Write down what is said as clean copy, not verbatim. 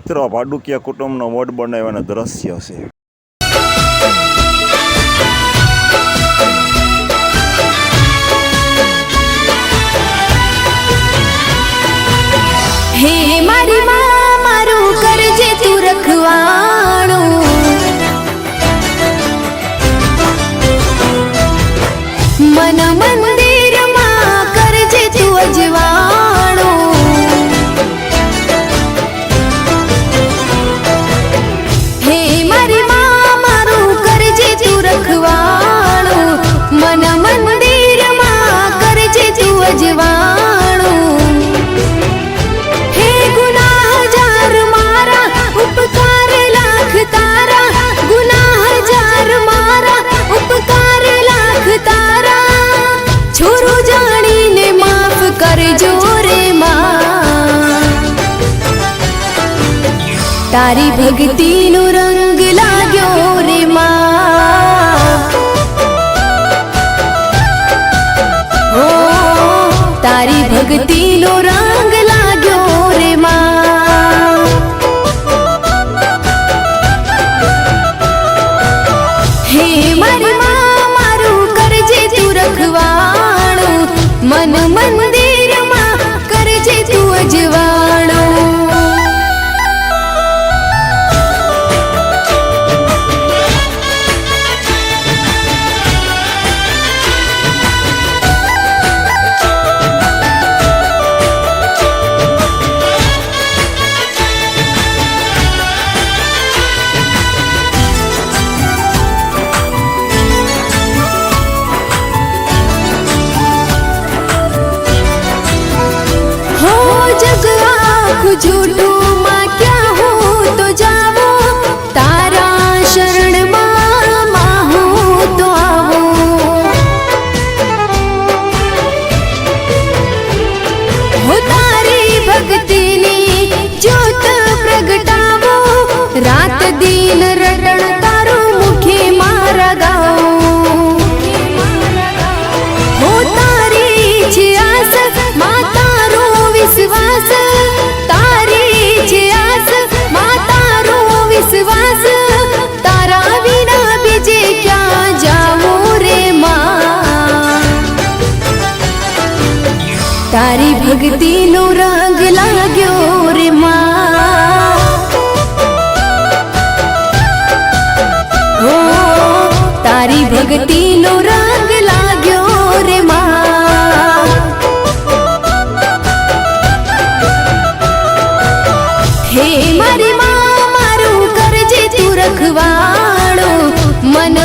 મિત્રો ભાડુકિયા કુટુંબનો મોડ બનાવવાના દ્રશ્ય છે। हे मारी माँ मारू करजे तू रखवाणो, मन मंदिर माँ करजे तू अजवाणो। हे मारी माँ मारू करजे तू रखवाणो, मन मंदिर माँ करजे तू अजवाणो। हे गुनाह जार मारा उपकार लाख तारा, गुनाह जार मारा उपकार लाख तारा। छोरू जानी ने माफ कर जो रे माँ, तारी भक्ति नो रंग लाग्यो रे माँ। ओ तारी भक्ति नो रंग लाग्यो रे माँ। हे मारी माँ मारू करजे तू रखवाणो, मन मंदिर माँ करजे तू अजवाणो। झूठू माँ क्या हो तो जावो, तारा शरण माँ हो तो आवो। हो तारी भक्ति नी ज्योत प्रगटावो, रात दिन रटण तारो मुखे मारा गाओ। हो तारी छे आस माँ तारो विश्वास, विश्वास तारा बिना बीजे क्या जाओ रे माँ। तारी भक्ति नो रंग लाग्यो रे माँ। ओ तारी भक्ति नो रंग लाग्यो रे माँ। हे मारी माँ रखवाणो, मन